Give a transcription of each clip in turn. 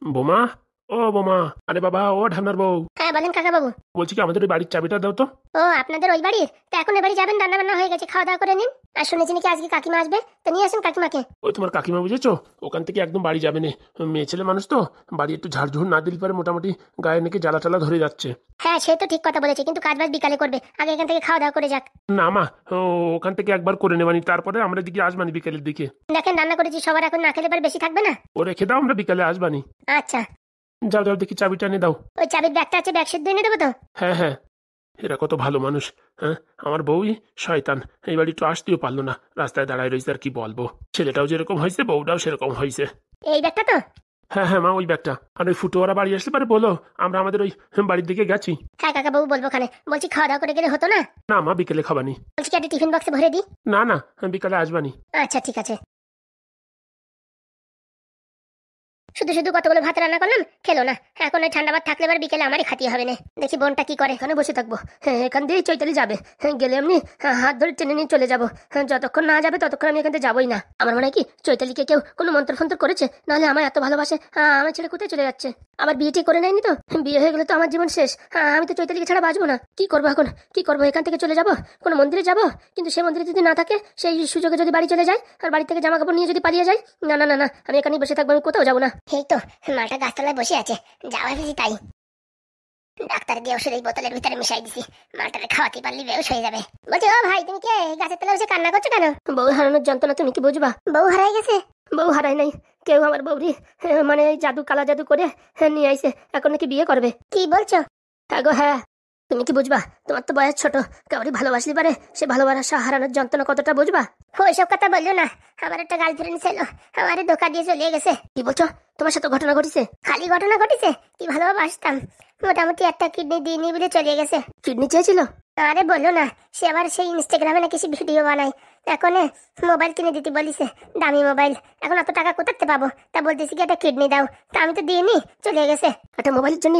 বোমা, ও বোমা, আরে বাবা, ও ঢামনার বউ। হ্যাঁ বলেন কাকা বাবু। বলছি কি, আমাদের ওই বাড়ির চাবিটা দাও তো। ও আপনাদের ওই বাড়ির? তা এখন এ বাড়ি যাবেন? রান্না বান্না হয়ে গেছে, খাওয়া দাওয়া করে নিন। আর শুনেছি নাকি আজকে কাকিমা আসবে, তো নিয়ে আসেন কাকিমাকে। ওই তোমার কাকিমা, বুঝেছো? ওখান থেকে একদম বাড়ি যাবে না। মেয়ে ছেলে মানুষ তো, বাড়ি একটু ঝাড়ঝুড় না দিলে পারে মোটামুটি গায়ে নাকি জ্বালা টালা ধরে যাচ্ছে। হ্যাঁ সে তো ঠিক কথা বলেছে, কিন্তু কাজ বাজ বিকালে করবে, আগে এখান থেকে খাওয়া দাওয়া করে যাক। না মা, ওখান থেকে একবার করে নেবানি, তারপরে আমরা দিকে আসবানি বিকেলের দিকে। দেখেন রান্না করেছি, সবার এখন না খেলে পরে বেশি থাকবে না। ও রেখে দাও, আমরা বিকালে আসবানি। আচ্ছা। যাও যাও, দেখি চাবিটা এনে দাও। ওই চাবির ব্যাগটা আছে, ব্যাগ সিদ্ধ এনে দেবো তো? হ্যাঁ হ্যাঁ, এরা কত ভালো মানুষ। হ্যাঁ, আমার বউই শয়তান, এই বাড়ি একটু আসতেও পারলো না, রাস্তায় দাঁড়ায় রয়েছে। আর কি বলবো, ছেলেটাও যেরকম হয়েছে বউটাও সেরকম হয়েছে। এই ব্যাগটা তো? হ্যাঁ হ্যাঁ মা, ওই ব্যাগটা। আর ওই ফুটোয়ারা বাড়ি আসতে পারে বলো, আমরা আমাদের ওই বাড়ির দিকে গেছি। হ্যাঁ কাকা বাবু বলবো খানে, বলছি খাওয়া দাওয়া করে গেলে হতো না? না মা, বিকেলে খাবানি। বলছি কি একটা টিফিন বক্সে ভরে দিই? না না, বিকালে আসবানি। আচ্ছা ঠিক আছে। শুধু শুধু কতগুলো ভাত রান্না করলাম, খেলো না। এখন ওই ঠান্ডা ভাত থাকলে এবার বিকেলে আমারই খাতি হবে না। দেখি বোনটা কি করে। এখানে বসে থাকবো? হ্যাঁ, এখান দিয়েই চৈতালি যাবে। হ্যাঁ, গেলে এমনি হাত ধরে টেনে নিয়ে চলে যাবো। হ্যাঁ, যতক্ষণ না যাবে ততক্ষণ আমি এখান থেকে যাবোই না। আমার মনে হয় কি চৈতালিকে কেউ কোনো মন্ত্র ফন্ত্র করেছে, নাহলে আমার এত ভালোবাসে আমার ছেলে কোথায় চলে যাচ্ছে? আবার বিয়েটি করে নেয়নি তো? বিয়ে হয়ে গেলে তো আমার জীবন শেষ। আমি তো চৈতালিকে ছাড়া বাঁচবো না। কি করবো এখন? কি করবো? এখান থেকে চলে যাবো, কোনো মন্দিরে যাবো, কিন্তু সে মন্দিরে যদি না থাকে, সেই সুযোগে যদি বাড়ি চলে যায় আর বাড়ি থেকে জামা কাপড় নিয়ে যদি পালিয়ে যায়, না না না না, আমি এখানেই বসে থাকবো, আমি কোথাও যাবো না। এই তো মালটা গাছতলায় বসে আছে, যাওয়া বেশি তাই। ডাক্তার দিয়ে ওষুধ এই বোতলের ভিতরে মিশাই দিছি, মালটারে খাওয়াতে পারলি বেউস হয়ে যাবে। বলছি ও ভাই, তুমি কে গাছের তলায় বসে কান্না করছো কেন? বউ হারানোর যন্ত্রণা তুমি কি বুঝবা? বউ হারাই গেছে? বউ হারাই নাই, কেউ আমার বউরি মানে এই জাদু, কালা জাদু করে নিয়ে আইছে। এখন নাকি বিয়ে করবে। কি বলছো? হ্যাঁ গো হ্যাঁ, তুমি কি বুঝবা? তোমার তো বয়স ছোট, কাউরি ভালোবাসলি পারে সে ভালোবাসা হারানোর যন্ত্রণা কতটা বুঝবা? ওইসব কথা বললো না, আমার একটা গার্লফ্রেন্ড ছিল, আমারে ধোকা দিয়ে চলে গেছে। কি বলছো? তোমার সাথে ঘটনা ঘটেছে? খালি ঘটনা ঘটেছে, কি ভালোবাসতাম। মোটামুটি একটা কিডনি দিয়ে নি বলে চলে গেছে। কিডনি চেয়েছিল? আরে বললো না, সে আবার সেই ইনস্টাগ্রামে না কিছু ভিডিও বানায়। এখন মোবাইল কিনে দিতে বলিছে, দামি মোবাইল। এখন অত টাকা কোথাতে পাবো? তা বলতেছি কি একটা কিডনি দাও, তা আমি তো দিইনি, চলে গেছে। একটা মোবাইলের জন্য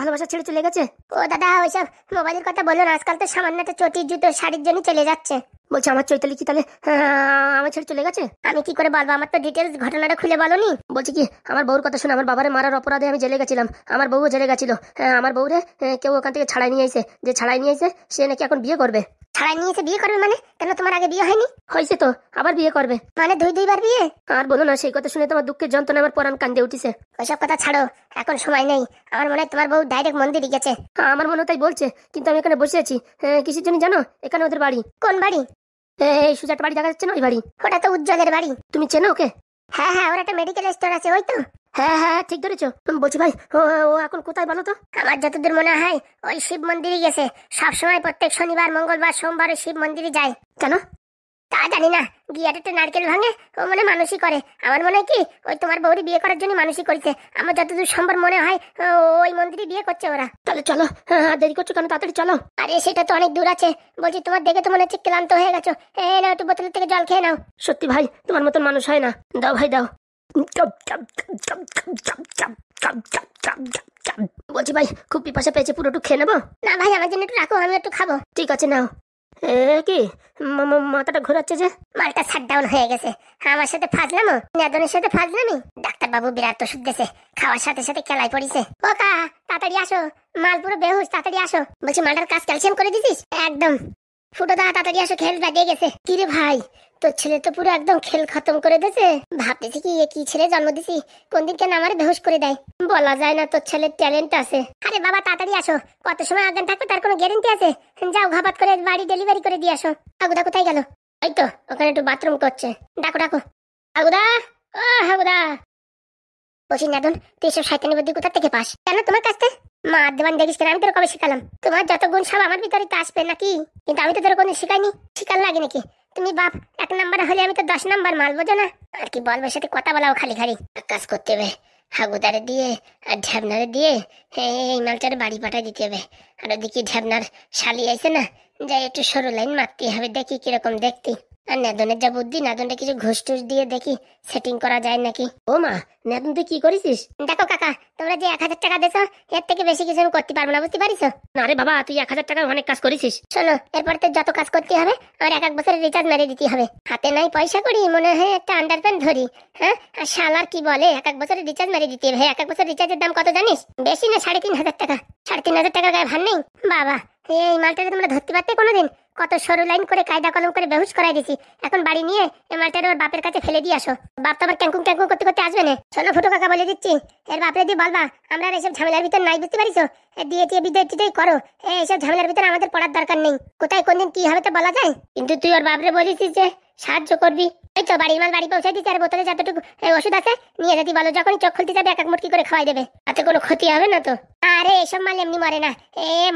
ভালোবাসা ছেড়ে চলে গেছে? ও দাদা, ওইসব মোবাইলের কথা বললো না, আজকাল তো সামান্য একটা চটি জুতো শাড়ির জন্য চলে যাচ্ছে। বলছে আমার চৈতালি কি তাহলে আমার ছেড়ে চলে গেছে? আমি কি করে বলবো, আমার তো ডিটেলস ঘটনাটা খুলে বলনি। বলছি কি, আমার বউর কথা শুনে আমার বাবারে মারার অপরাধে আমি জেলে গেছিলাম, আমার বউও জেলে গেছিল। আমার বউরে কেউ ওখান থেকে ছাড়াই নিয়ে এসে, যে ছাড়াই নিয়ে এসে সে নাকি এখন বিয়ে করবে। ছাড়াই নিয়ে এসে বিয়ে করবে মানে? কেন, তোমার আগে বিয়ে হয়নি? হয়েছে তো, আবার বিয়ে করবে। মানে দুইবার বিয়ে? আর বলো না, সেই কথা শুনে তোমার দুঃখের যন্ত্রণা আমার পরাণ কান্দে উঠিছে। ওইসব কথা ছাড়ো, এখন সময় নেই। আমার মনে হয় তোমার বউ ডাইরেক্ট মন্দিরে গেছে। আমার মনে হয় তাই বলছে, কিন্তু আমি এখানে বসে আছি কিসের জন্য জানো? এখানে ওদের বাড়ি। কোন বাড়ি? এই সুজাট বাড়ি দেখা যাচ্ছে না, ওই বাড়ি। ওটা তো উজ্জ্বলের বাড়ি। তুমি চেনো ওকে? হ্যাঁ হ্যাঁ, ওর একটা মেডিকেল স্টোর আছে, ওই তো। হ্যাঁ হ্যাঁ ঠিক ধরেছো। বলছি ভাই, ও ও এখন কোথায় বলো তো? আমার যতদূর মনে হয় ওই শিব মন্দিরে গেছে। সবসময় প্রত্যেক শনিবার, মঙ্গলবার, সোমবার ওই শিব মন্দিরে যায়। কেন? তা জানি না, গিয়ে একটা নারকেল ভাঙে, ও মানে মানুষই করে। আমার মনে হয় কি ওই তোমার বউরি বিয়ে করার জন্য মানুষই করেছে। আমার যতদূর সম্ভব মনে হয় ওই মন্দিরে বিয়ে করছে ওরা। তাহলে চলো, দেরি করছো কেন? তাড়াতাড়ি চলো। আরে সেটা তো অনেক দূর আছে। বলছি তোমার দেখে তো মনে হচ্ছে ক্লান্ত হয়ে গেছো, নাও একটু বোতলের থেকে জল খেয়ে নাও। সত্যি ভাই, তোমার মতন মানুষ হয় না। দাও ভাই দাও। বলছি ভাই, খুব পিপাসা পেয়েছে, পুরোটুকু খেয়ে নেবো? না ভাই, আমার জন্য একটু রাখো, আমি একটু খাবো। ঠিক আছে নাও। কি মাথাটা ঘোরাচ্ছে যে? মালটা শাটডাউন হয়ে গেছে। আমার সাথে ফাজলামো, নেদনের সাথে ফাজলামি। ডাক্তারবাবু বিরাট ওষুধ দিয়েছে, খাওয়ার সাথে সাথে কেলাই পড়িছে। ও কা, তাড়াতাড়ি আসো, মাল পুরো বেহুশ, তাড়াতাড়ি আসো। বলছি মালটার কাজ ক্যালসিয়াম করে দিছিস? একদম। ফুটো দা তাড়াতাড়ি আসো, খেল বেরিয়ে গেছে। কিরে ভাই, তোর ছেলে তো পুরো একদম খেল খতম করে দিয়েছে। ভাবতেছি কি এ কি ছেলে জন্ম দিছি, কোন দিন কেন আমার বেহুশ করে দেয়। বলা যায় না, তোর ছেলের ট্যালেন্ট আছে। আরে বাবা তাড়াতাড়ি আসো, কত সময় অজ্ঞান থাকবে তার কোনো গ্যারেন্টি আছে? যাও ঘাপাত করে বাড়ি ডেলিভারি করে দিয়ে আসো। আগুদা কোথায় গেল? এই তো ওখানে একটু বাথরুম করছে, ডাকো ডাকো। আগুদা, ও হাগুদা। বলছি নেদন, তুই এসব শয়তানি বুদ্ধি কোথা থেকে পাস? কেন তোমার কাছ থেকে? মা দেবান দেখিস কেন, আমি তোর কবে শিখালাম? তোমার যত গুণ সব আমার ভিতরে তো আসবে নাকি? কিন্তু আমি তো তোর কোনো শিখাইনি, শিখার লাগে নাকি? তুমি বাপ 1 নাম্বার হলে আমি তো 10 নাম্বার মাল, বোঝো না? আর কি বলবো, সাথে কথা বলাও খালি খালি। কাজ করতে হবে, হাগুদারে দিয়ে আর ঢ্যাবনারে দিয়ে এই মালটারে বাড়ি পাঠাই দিতে হবে। আর ওদিকে ঢ্যাবনার শালি আইছে না, যাই একটু সরু লাইন মারতে হবে, দেখি কিরকম দেখতে। আর নেদনের যা বুদ্ধি, নেদনটা কিছু ঘুষ টুস দিয়ে দেখি সেটিং করা যায় নাকি। ও মা, নেদন তুই কি করেছিস? দেখো কাকা, তোমরা যে 1000 টাকা দিছো এর থেকে বেশি কিছু আমি করতে পারবো না, বুঝতে পারিস? না রে বাবা, তুই 1000 টাকার অনেক কাজ করেছিস। শোনো, এরপর তো যত কাজ করতে হবে আমার 1 বছরের রিচার্জ মেরে দিতে হবে। হাতে নাই পয়সা করি, মনে হয় একটা আন্ডারপ্যান্ট ধরি। হ্যাঁ, আর শালার কি বলে 1 বছরের রিচার্জ মেরে দিতে হবে। 1 বছর রিচার্জের দাম কত জানিস? বেশি না, 3500 টাকা। 3500 টাকার গায়ে ভার নেই বাবা। এই মালটাকে তোমরা ধরতে পারতে কোনোদিন? কত সরু লাইন করে কায়দা কলম করে বেহুশ করাই দিছি। এখন বাড়ি নিয়ে এই মালটারে ওর বাপের কাছে ফেলে দিয়ে আসো। বাপ তো আবার ক্যাঙ্কুং ক্যাঙ্কুং করতে করতে আসবে না। শোনো ফুটো কাকা, বলে দিচ্ছি, এর বাপরে দিয়ে বলবা আমরা আর এসব ঝামেলার ভিতর নাই, বুঝতে পারিস? দিয়ে বিদ্যুৎ টিটাই করো, এইসব ঝামেলার ভিতরে আমাদের পড়ার দরকার নেই। কোথায় কোন দিন কি হবে তো বলা যায়। কিন্তু তুই ওর বাপরে বলেছিস যে সাহায্য করবি। এই তো বাড়ির মাল বাড়ি পৌঁছাই দিচ্ছি, আর বোতলে যতটুকু ওষুধ আছে নিয়ে যেতে বলো। যখন চোখ খুলতে যাবে 1 মুটকি করে খাওয়াই দেবে, তাতে কোনো ক্ষতি হবে না তো। আরে এসব মাল এমনি মরে না,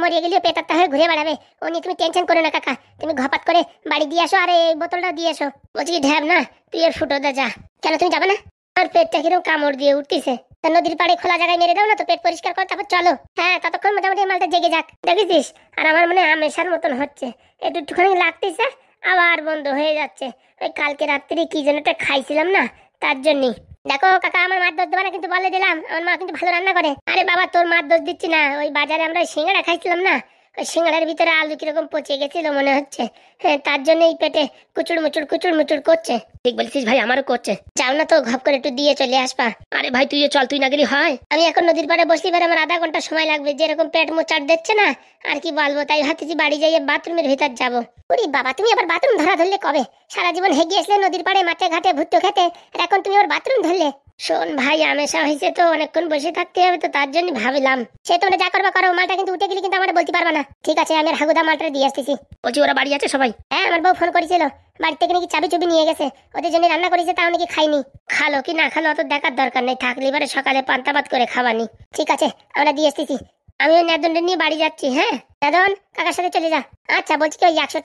মরিয়ে গেলেও পেটাত্তা হয়ে ঘুরে বেড়াবে। ও নিয়ে তুমি টেনশন করো না কাকা। তুমি ঘপাত করে বাড়ি দিয়ে আসো, আর এই বোতলটা দিয়ে আসো। বলছি কি ঢ্যাব না, তুই এর ফুটো দা যা। কেন তুমি যাবে না? আমার পেটটা কিরকম কামড় দিয়ে উঠতেছে। নদীর পাড়ে খোলা জায়গায় মেরে দাও না তো, পেট পরিষ্কার কর, তারপর চলো। হ্যাঁ, ততক্ষণ মোটামুটি মালটা জেগে যাক, দেখেছিস? আর আমার মনে আমেশার মতন হচ্ছে, একটুখানি লাগতেছে আবার বন্ধ হয়ে যাচ্ছে। ওই কালকে রাত্রি কি যেন একটা খাইছিলাম না, তার জন্যই। দেখো কাকা, আমার মার দোষ দেবে না কিন্তু, বলে দিলাম আমার মা কিন্তু ভালো রান্না করে। আরে বাবা, তোর মার দোষ দিচ্ছি না, ওই বাজারে আমরা সিঙ্গাড়া খাইছিলাম না, ওই সিঙ্গাড়ার ভিতরে আলু কিরকম পচে গেছিল মনে হচ্ছে। হ্যাঁ, তার জন্য এই পেটে কুচুর মুচুর করছে। ঠিক বলছিস ভাই, আমারও করছে। যাও না তো, ঘপ করে একটু দিয়ে চলে আসবা। আরে ভাই তুইও চল, তুই না গেলি হয়? আমি এখন নদীর পাড়ে বসলি পারে আমার 1/2 ঘন্টা সময় লাগবে। যেরকম পেট মোচাট দিচ্ছে না, আর কি বলবো, তাই ভাবতেছি বাড়ি যাইয়ে বাথরুমের ভিতর যাবো। ওরে বাবা, তুমি আবার বাথরুম ধরলে কবে? সারা জীবন হেগে আসলে নদীর পাড়ে মাঠে ঘাটে ভুট্টো খেতে, আর এখন তুমি আবার বাথরুম ধরলে? শোন ভাই, আমেশা হয়েছে তো, অনেকক্ষণ বসে থাকতে হবে তো, তার জন্য ভাবলাম। সে তোমরা যা করবা করো, মালটা কিন্তু উঠে গেলে কিন্তু আমার বলতে পারবা না। ঠিক আছে, আমি আর হাগুদা মালটা দিয়ে আসতেছি। বলছি ওরা বাড়ি আছে সবাই? হ্যাঁ, আমার বউ ফোন করেছিল, বাড়ি থেকে নাকি চাবি চুবি নিয়ে গেছে। ওদের জন্য রান্না করেছে, তাও নাকি খাইনি। খালো কি না খালো অত দেখার দরকার নেই, থাকলে এবারে সকালে পান্তা ভাত করে খাবানি। ঠিক আছে, আমরা দিয়ে আসতেছি। আমি ওই নেদনটা নিয়ে বাড়ি যাচ্ছি। হ্যাঁ নেদন, কাকার সাথে চলে যা। আচ্ছা, বলছি কি ওই 100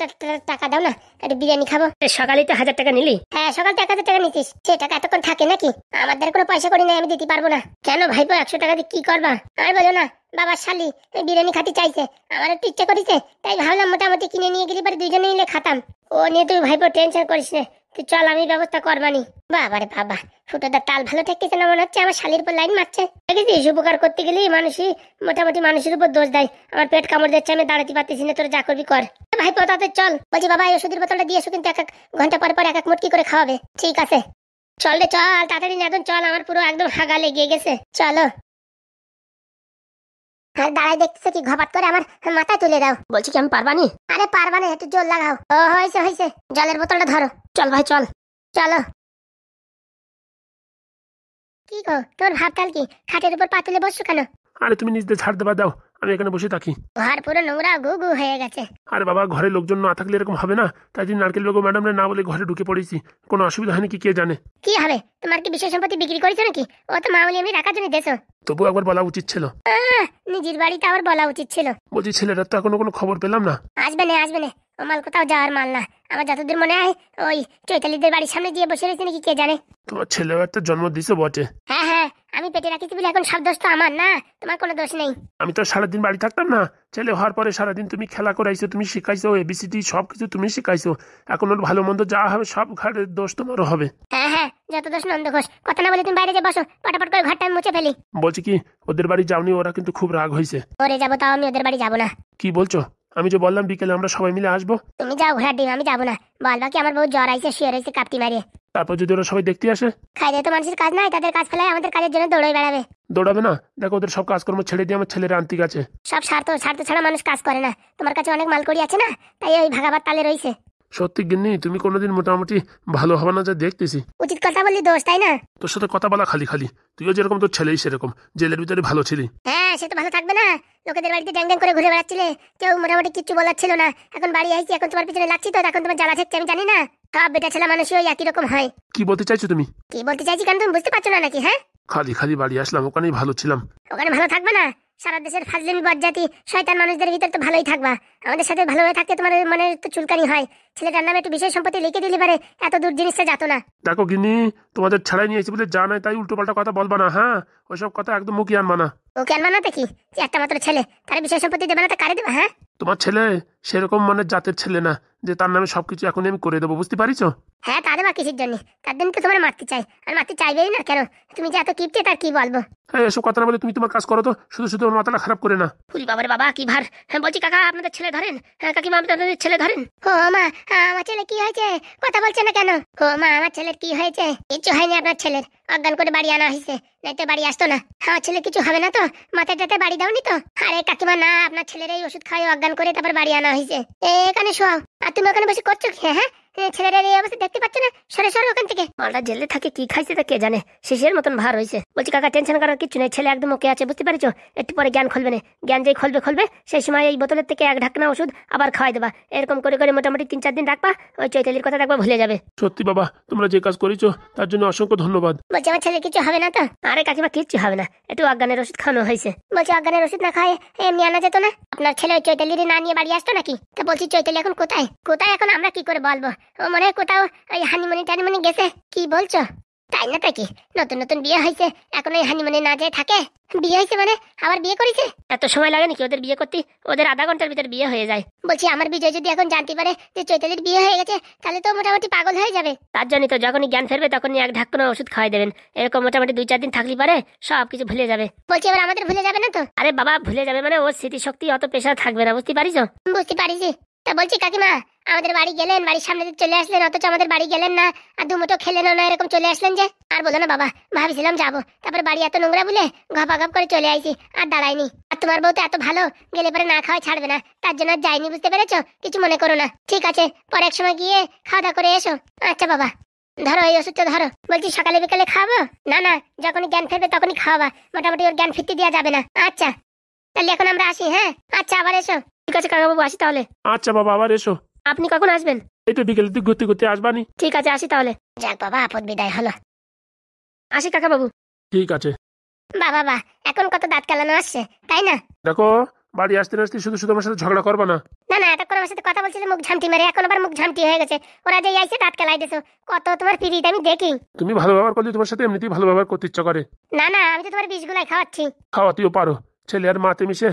টাকা দাও না, একটু বিরিয়ানি খাবো। সকালেই তো 1000 টাকা নিলি। হ্যাঁ, সকাল 1000 টাকা নিতিস, সে টাকা এতক্ষণ থাকে নাকি? আমাদের কোনো পয়সা করি নাই, আমি দিতে পারবো না। কেন ভাইপো, 100 টাকা দিয়ে কি করবা? আর বলো না, বাবার শালি বিরিয়ানি খাতে চাইছে, আমার একটু ইচ্ছা করেছে, তাই ভাবলাম মোটামুটি কিনে নিয়ে গেলে পরে দুইজনে নিলে খাতাম। ও নিয়ে তুই ভাইপো টেনশন করিস না, তুই চল, আমি ব্যবস্থা করবানি। বাবারে বাবা, ফুটোদার তাল ভালো ঠেকতেছে না মনে হচ্ছে, আমার শালির উপর লাইন মারছে। দেখেছিস, উপকার করতে গেলেই মানুষই মোটামুটি মানুষের উপর দোষ দেয়। আমার পেট কামড় দিচ্ছে, আমি দাঁড়াতে পারতেছি না, তোর যা করবি কর। ভাইপো তাতে চল। বলছি বাবা, এই ওষুধের বোতলটা দিয়ে এসো, কিন্তু 1 ঘন্টা পর পর 1 মুটকি করে খাওয়াবে। ঠিক আছে, চল রে চল, তাড়াতাড়ি নেদন চল, আমার পুরো একদম হাগা লেগে গেছে। চলো। আর দাঁড়াই দেখতেছো কি, ঘপাত করে আমার মাথায় তুলে দাও। বলছি কি আমি পারবানি? আরে পারবা না, একটু জোর লাগাও। ও হয়েছে, জলের বোতলটা ধরো। চল ভাই চল। চলো। কি গো, তোর ভাবতাল কি, খাটের উপর পা তুলে বসছো কেন? আরে তুমি নিজে ছাড় দেবা, দাও, আমি এখানে বসে থাকি। ঘর পুরো নোংরা গু গু হয়ে গেছে। আরে বাবা, ঘরে লোকজন না থাকলে এরকম হবে না, তাই জন্য নারকেল বেগম ম্যাডাম না বলে ঘরে ঢুকে পড়েছি। কোনো অসুবিধা হয়নি কি কে জানে। কি হবে, তোমার কি বিষয় সম্পত্তি বিক্রি করেছো নাকি? ও তো মামুলি আমি রাখার জন্য দেছো। তবু একবার বলা উচিত ছিল। নিজের বাড়িতে আবার বলা উচিত ছিল। বলছি ছেলেটার তো এখনো কোনো খবর পেলাম না। আসবে না, ও মাল কোথাও যাওয়ার মাল না। আমার যতদূর মনে হয় ওই চৈতালিদের বাড়ির সামনে গিয়ে বসে রয়েছে নাকি, কে জানে। তোমার ছেলেও একটা জন্ম দিছো বটে। হ্যাঁ, আমি পেটে রাখিছি বলে এখন সব দোষ তো আমার না, তোমার কোনো দোষ নেই। আমি তো সারাদিন বাড়ি থাকতাম না, ছেলে হওয়ার পরে সারাদিন তুমি খেলা করাইছো, তুমি শিখাইছো, এবিসিডি সব কিছু তুমি শিখাইছো। এখন ওর ভালো মন্দ যা হবে সব ঘরের দোষ তোমারও হবে। হ্যাঁ, যত দোষ নন্দ ঘোষ। কথা না বলে তুমি বাইরে যে বসো, পটাপট করে ঘরটা আমি মুছে ফেলি। বলছি কি, ওদের বাড়ি যাওনি, ওরা কিন্তু খুব রাগ হয়েছে। ওরে যাবো, তাও আমি ওদের বাড়ি যাবো না। কি বলছো? আমি যে বললাম বিকেলে আমরা সবাই মিলে আসবো। তুমি যাও ঘোড়ার ডিম, আমি যাবো না। বলবা কি আমার বউ জ্বর আইছে, শুয়ে রয়েছে কাপটি মারিয়ে। তারপর যদি ওরা সবাই দেখতে আসে? খাই দিয়ে তো মানুষের কাজ নাই, তাদের কাজ ফেলায় আমাদের কাজের জন্য দৌড়ে বেড়াবে। দৌড়াবে না, দেখো ওদের সব কাজকর্ম ছেড়ে দিয়ে আমার ছেলের আন্তিক আছে। সব স্বার্থ ছাড়া মানুষ কাজ করে না। তোমার কাছে অনেক মাল করি আছে না, তাই ওই ভাগাবার তালে রইছে। সত্যি গিন্নি, তুমি কোনোদিন মোটামুটি ভালো হবে না যা দেখতেছি। উচিত কথা বললি দোষ, তাই না? তোর সাথে কথা বলা খালি খালি, তুইও যেরকম তোর ছেলেই সেরকম, জেলের ভিতরে ভালো ছিলি। হ্যাঁ, সে তো ভালো থাকবে না। লোকেদের বাড়িতে ড্যাং ড্যাং করে ঘুরে বেড়াচ্ছিলে, কেউ মোটামুটি কিচ্ছু বলার ছিল না। এখন বাড়ি আইছি, এখন তোমার পিছনে লাগছি তো, এখন তোমার জ্বালা ঠেকছে আমি জানি না। সব বেটা ছেলে মানুষই ওই একই রকম হয়। কি বলতে চাইছো তুমি? কি বলতে চাইছি কেন তুমি বুঝতে পারছো না নাকি? হ্যাঁ, খালি খালি বাড়ি আসলাম, ওখানেই ভালো ছিলাম। ওখানে ভালো থাকবে না? সারা দেশের ফাজলিমি বজ্জাতি শয়তান মানুষদের ভিতর তো ভালোই থাকবা। আমাদের সাথে ভালোভাবে থাকতে তোমার মনে তো চুলকানি হয়। ছেলেটার নামে একটু বিষয় সম্পত্তি লিখে দিলে পারে এত দূর জিনিসটা যেত না। দেখো গিন্নি, তোমাদের ছাড়াই নিয়েছি বলে যা নাই তাই উল্টো পাল্টা কথা বলবা না। হ্যাঁ, ওইসব কথা একদম মুখে আনবা না। ও কেন মানাতে কি, যে একটা মাত্র ছেলে, তার বিষয় সম্পত্তি দেবে না, তা কারে দেবে? হ্যাঁ, তোমার ছেলে সেরকম মানে জাতের ছেলে না যে তার নামে সবকিছু এখনই আমি করে দেবো, বুঝতে পারিছো? হ্যাঁ তা দেবা কিসের জন্য? তার জন্য তো তোমার মারতে চাই, আর মারতে চাইবেই না কেন? তুমি যে এত কিপটে তার কি বলবো। হ্যাঁ, এসব কথা না বলে তুমি তোমার কাজ করো তো, শুধু শুধু আমার মাথাটা খারাপ করে না। ফুলি বাবার বাবা কি ভার। হ্যাঁ বলছি কাকা আপনাদের ছেলে ধরেন। হ্যাঁ কাকিমা আপনাদের ছেলে ধরেন। ও মা, আমার ছেলে কি হয়েছে? কথা বলছে না কেন? ও মা, আমার ছেলের কি হয়েছে? কিচ্ছু হয়নি আপনার ছেলের, অজ্ঞান করে বাড়ি আনা হয়েছে, নাই তো বাড়ি আসতো না। আমার ছেলে কিছু হবে না তো? মাথায় টাতে বাড়ি দাওনি তো? আরে কাকিমা না, আপনার ছেলের এই ওষুধ খাই অজ্ঞান করে তারপর বাড়ি আনা হয়েছে। এখানে শোয়াও। আর তুমি ওখানে বসে করছো কি? হ্যাঁ ছেলের এই অবস্থা দেখতে পাচ্ছ না? সরে সরে ওখান থেকে। মালটা জেলে থাকে কি খাইছে তা কে জানে, শিশের মতন ভার হয়েছে। বলছি কাকা টেনশন করার কিছু নেই, ছেলে একদম ওকে আছে, বুঝতে পারছো? একটু পরে জ্ঞান খুলবে না, জ্ঞান যেই খুলবে সেই সময় এই বোতলের থেকে এক ঢাকনা ওষুধ আবার খাওয়াই দেবা। এরকম করে করে মোটামুটি 3-4 দিন রাখবা, ওই চৈতালির কথা একবার ভুলে যাবে। সত্যি বাবা, তোমরা যে কাজ করেছো তার জন্য অসংখ্য ধন্যবাদ। বলছি আমার ছেলে কিছু হবে না তো? আরে কাকিমা কিচ্ছু হবে না, একটু অজ্ঞানের ওষুধ খাওয়ানো হয়েছে। বলছি অজ্ঞানের ওষুধ না খায় এমনি আনা যেত না? আপনার ছেলে ওই চৈতালির না নিয়ে বাড়ি আসতো নাকি? তা বলছি চৈতালি এখন কোথায়? কোথায় এখন আমরা কি করে বলবো? ও মনে হয় কোথাও ওই হানিমুনি টানিমুনি গেছে। কি বলছো? তাই না? তাই কি নতুন নতুন বিয়ে হয়েছে, এখন ওই হানিমুনি না যেয়ে থাকে? বিয়ে হয়েছে মানে আবার বিয়ে করেছে? এত সময় লাগে নাকি ওদের বিয়ে করতে? ওদের আধা ঘন্টার ভিতর বিয়ে হয়ে যায়। বলছি আমার বিজয় যদি এখন জানতে পারে যে চৈতালির বিয়ে হয়ে গেছে, তাহলে তো মোটামুটি পাগল হয়ে যাবে। তার জন্যই তো যখনই জ্ঞান ফেরবে তখনই এক ঢাকনা ওষুধ খাওয়াই দেবেন। এরকম মোটামুটি 2-4 দিন থাকলে পারে সব কিছু ভুলে যাবে। বলছি এবার আমাদের ভুলে যাবে না তো? আরে বাবা ভুলে যাবে মানে ওর স্মৃতিশক্তি অত প্রেশার থাকবে না, বুঝতে পারিস? বুঝতে পারিছি। তা বলছি কাকিমা, আমাদের বাড়ি গেলেন, বাড়ির সামনে দিয়ে চলে আসলেন, অথচ আমাদের বাড়ি গেলেন না, আর দুমুটো খেলেন না, এরকম চলে আসলেন যে? আর বলো না বাবা, ভাবছিলাম যাবো, তারপর বাড়ি এত নোংরা বলে ঘপাঘপ করে চলে আইছি, আর দাঁড়াইনি। আর তোমার বউ তো এত ভালো, গেলে পরে না খাওয়াই ছাড়বে না, তার জন্য আর যাইনি, বুঝতে পেরেছো? কিছু মনে করো না, ঠিক আছে? পরে এক সময় গিয়ে খাওয়া দাওয়া করে এসো। আচ্ছা বাবা, ধরো এই ওষুধটা ধরো। বলছি সকালে বিকালে খাওয়াবো? না না, যখনই জ্ঞান ফেরবে তখনই খাওয়াবা, মোটামুটি ওর জ্ঞান ফিরতে দেওয়া যাবে না। আচ্ছা তাহলে এখন আমরা আসি। হ্যাঁ আচ্ছা, আবার এসো। ঠিক আছে কাকাবাবু, আসি তাহলে। আচ্ছা বাবা, আবার এসো। আপনি কখন আসবেন? এই তো বিকেলের দিক ঘুরতে ঘুরতে আসবানি। ঠিক আছে, আসি তাহলে। যাক বাবা, আপদ বিদায় হলো। আসি কাকাবাবু। ঠিক আছে। বাবা বা, এখন কত দাঁত কালানো আসছে, তাই না? দেখো, বাড়ি আসতে না আসতে শুধু শুধু আমার সাথে ঝগড়া করবা না। না না, এতক্ষণ আমার সাথে কথা বলছিলে মুখ ঝামটি মেরে, এখন আবার মুখ ঝামটি হয়ে গেছে। ওরা যে আইছে দাঁত কেলাই দিছো, কত তোমার পিরিত আমি দেখি। তুমি ভালো ব্যবহার করলে তোমার সাথে এমনিতেই ভালো ব্যবহার করতে ইচ্ছা করে। না না, আমি তো তোমার বিষগুলাই খাওয়াচ্ছি। খাওয়াতেও পারো। ছেলে আর মাতে মিশে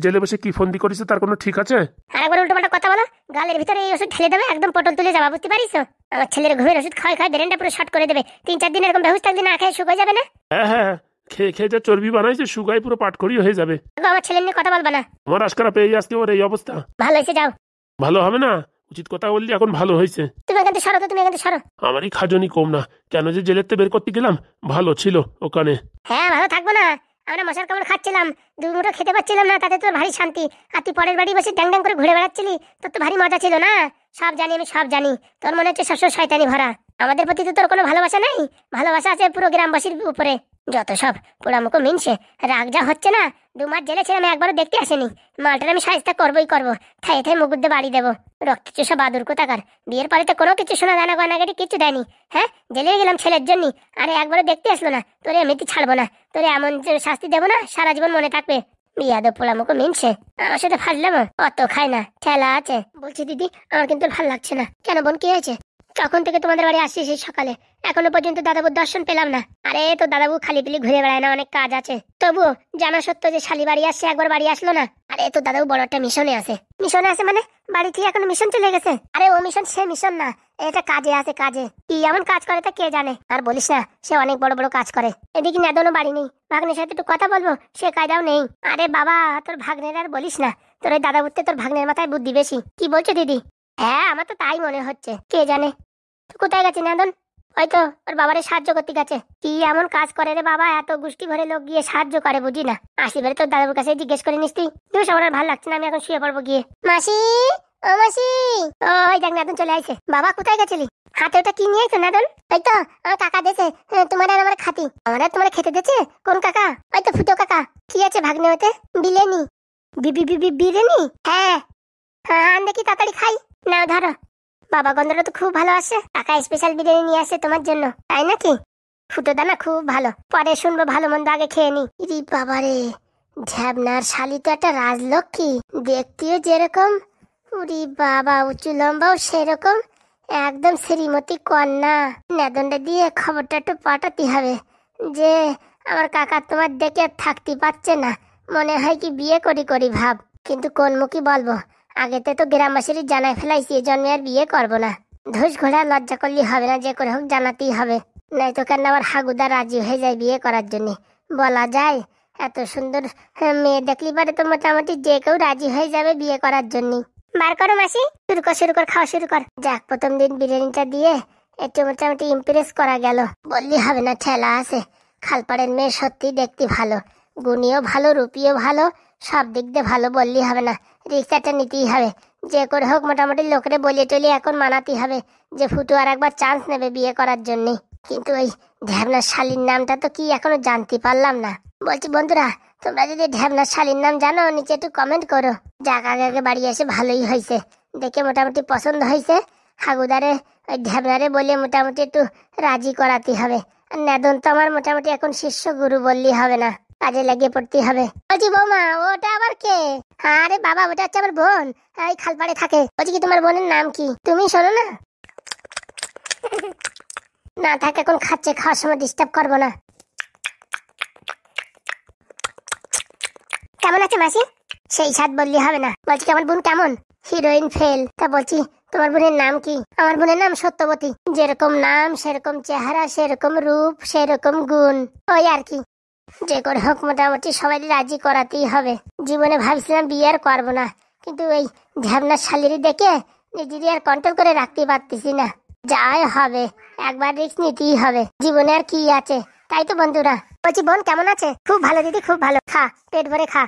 জেলে বসে কি ফন্দি করেছে তার কোনো ঠিক আছে? আর একবার উল্টো পাল্টা কথা বলো, গালের ভিতরে এই ওষুধ ঢেলে দেবে, একদম পটল তুলে যাবা, বুঝতে পারিস? আমার ছেলের ঘুমের ওষুধ খাওয়াই খাওয়াই ব্রেনটা পুরো শর্ট করে দেবে। 3-4 দিন এরকম বেহুশ থাকলে না খেয়ে শুকিয়ে যাবে না? হ্যাঁ হ্যাঁ, খেয়ে খেয়ে যা চর্বি বানাইছে শুকাই পুরো পাটখড়ি হয়ে যাবে। আমার ছেলে নিয়ে কথা বলবা না। আমার আজকারা পেয়ে আজকে ওর এই অবস্থা। ভালো হয়েছে, যাও। ভালো হবে না, উচিত কথা বললি এখন ভালো হয়েছে। তুমি এখান থেকে সরো তো, তুমি এখান থেকে সরো। আমারই খাজনি কম না, কেন যে জেলেতে বের করতে গেলাম, ভালো ছিল ওখানে। হ্যাঁ ভালো থাকবো না? আমরা মশার কামড় খাচ্ছিলাম, দুমুঠো খেতে পাচ্ছিলাম না, তাতে তোর ভারী শান্তি। আর তুই পরের বাড়ি বসে ড্যাং ড্যাং করে ঘুরে বেড়াচ্ছিলি, তোর তো ভারী মজা ছিল না? সব জানি আমি, সব জানি। তোর মনে হচ্ছে সবসময় শয়তানি ভরা। আমাদের প্রতি তো তোর কোনো ভালোবাসা নেই, ভালোবাসা আছে পুরো গ্রামবাসীর উপরে। যত সব পোড়ামুখো মিনছে, রাগ যা হচ্ছে না। 2 মাস জেলে ছিলাম, একবারও দেখতে আসেনি। মালটার আমি সাহায্য করবোই করবো, থাই থাই মুখ দিয়ে বাড়ি দেবো। রক্ত চোষা বাদুর কোথাকার, বিয়ের পরে তো কোনো কিছু শোনা দানা গয়নাগাটি কিচ্ছু দেয়নি। হ্যাঁ, জেলে গেলাম ছেলের জন্য, আরে একবারও দেখতে আসলো না। তোরে এমনিতে ছাড়বো না, তোরে এমন শাস্তি দেবো না সারা জীবন মনে থাকবে। বিয়াদব পোড়ামুখো মিনছে, আমার সাথে ফাজলাম অত খায় না, ঠেলা আছে। বলছি দিদি, আমার কিন্তু ভালো লাগছে না। কেন বোন, কি হয়েছে? তখন থেকে তোমাদের বাড়ি আসছি সেই সকালে, এখনো পর্যন্ত দাদাবুর দর্শন পেলাম না। আরে তো দাদাবু খালি পিলি ঘুরে বেড়ায় না, অনেক কাজ আছে। তবুও জানা সত্য যে শালি বাড়ি আসছে, একবার বাড়ি আসলো না। আরে তো দাদাবু বড় একটা মিশনে আছে। মিশনে আছে মানে? বাড়ি থেকে এখন মিশন চলে গেছে? আরে ও মিশন, সে মিশন না, এটা কাজে আছে, কাজে। কি এমন কাজ করে তা কে জানে। আর বলিস না, সে অনেক বড় বড় কাজ করে। এদিকে নেদনও বাড়ি নেই, ভাগ্নের সাথে একটু কথা বলবো, সে কায়দাও নেই। আরে বাবা, তোর ভাগ্নের আর বলিস না, তোর ওই দাদা বুঝতে তোর ভাগ্নের মাথায় বুদ্ধি বেশি। কি বলছো দিদি? হ্যাঁ, আমার তো তাই মনে হচ্ছে, কে জানে। কোথায় গেছে নেদন? হয়তো ওর বাবারে সাহায্য করতে গেছে। কি এমন কাজ করে রে বাবা, এত গোষ্ঠী ভরে লোক গিয়ে সাহায্য করে, বুঝি না। আসিবারে তোর দাদাবুর কাছে জিজ্ঞেস করে নিস তুই। আমার আর ভালো লাগছে না, আমি এখন শুয়ে পড়বো গিয়ে। মাসি, ও মাসি, ওই দেখ নেদন চলে আইছে। বাবা কোথায় গেছিলি? হাতে ওটা কি নিয়ে আইছো নেদন? ওই তো আমার কাকা দেছে, তোমার আর আমার খাতি। আমার আর তোমার খেতে দিচ্ছে? কোন কাকা? ওই তো ফুটো কাকা। কি আছে ভাগ্নে ওতে? বিলেনি। বিরিয়ানি? হ্যাঁ হ্যাঁ, দেখি তাড়াতাড়ি খাই। নাও ধরো। বাবা গন্ধটা তো খুব ভালো আসে, কাকা স্পেশাল বিরিয়ানি নিয়ে আসে তোমার জন্য, তাই নাকি? ফুটো দানা খুব ভালো, পরে শুনবো ভালো মন্দ, আগে খেয়ে নি। ইরি বাবারে, ঝ্যাবনার শালি তো একটা রাজলক্ষ্মী, দেখতেও যেরকম, উরি বাবা উঁচু লম্বাও সেরকম, একদম শ্রীমতী কন্যা। নেদনটা দিয়ে খবরটা একটু পাঠাতে হবে যে আমার কাকা তোমার দেখে থাকতে পারছে না, মনে হয় কি বিয়ে করি করি ভাব। কিন্তু কোন মুখী বলবো, আগেতে তো গ্রামবাসীর জানাই ফেলাইছি এই জন্মে আর বিয়ে করবো না। ধুস ঘোড়া লজ্জা করলে হবে না, যে করে হোক জানাতেই হবে, নয়তো কেন আবার হাগুদা রাজি হয়ে যায় বিয়ে করার জন্য। বলা যায় এত সুন্দর মেয়ে দেখলি পারে তো মোটামুটি যে কেউ রাজি হয়ে যাবে বিয়ে করার জন্য। বার করো মাসি, শুরু কর খাওয়া শুরু কর। যাক, প্রথম দিন বিরিয়ানিটা দিয়ে একটু মোটামুটি ইমপ্রেস করা গেল। বললি হবে না, ঠেলা আছে। খালপাড়ের মেয়ে সত্যি দেখতে ভালো, গুণীও ভালো, রূপীও ভালো, সব দিক দিয়ে ভালো, বললি হবে না। রিক্সাটা নিতেই হবে, যে করে হোক মোটামুটি লোকেরে বলিয়ে টলিয়ে এখন মানাতেই হবে যে ফুটু আর একবার চান্স নেবে বিয়ে করার জন্যে। কিন্তু ওই ঢ্যাবনার শালীর নামটা তো কি এখনো জানতে পারলাম না। বলছি বন্ধুরা, তোমরা যদি ঢ্যাবনার শালীর নাম জানো নিচে একটু কমেন্ট করো। যাক, আগে আগে বাড়ি এসে ভালোই হয়েছে, দেখে মোটামুটি পছন্দ হয়েছে। হাগুদারে ওই ঢ্যাবনারে বলে মোটামুটি একটু রাজি করাতে হবে। আর নেদন তো আমার মোটামুটি এখন শিষ্য গুরু বললি হবে না, কাজে লাগিয়ে পড়তে হবে। বলছি বৌমা, ওটা আবার কে? আরে বাবা, ওটা হচ্ছে আমার বোন, ওই খালপাড়ে থাকে। বলছি কি তোমার বোনের নাম কি? তুমি শোনো না, না থাক এখন খাচ্ছে, খাওয়ার সময় ডিস্টার্ব করবো না। কেমন আছে মাসি? সেই স্বাদ বললি হবে না। বলছি কি আমার বোন কেমন? Heroine fail. তা বলছি তোমার বোনের নাম কি? আমার বোনের নাম সত্যবতী। যেরকম নাম সেরকম চেহারা, সেরকম রূপ, সেরকম গুণ, ওই আর কি। যে করে হোক মোটামুটি সবাই রাজি করাতেই হবে। জীবনে ভাবছিলাম বিয়ে আর করবো না, কিন্তু ওই ঝাবনার শালিরি দেখে নিজেরই আর কন্ট্রোল করে রাখতে পারতেছি না। যাই হবে, একবার রিস্ক নিতেই হবে, জীবনে আর কি আছে। তাই তো বন্ধুরা। বলছি বোন কেমন আছে? খুব ভালো দিদি, খুব ভালো। খা, পেট ভরে খা।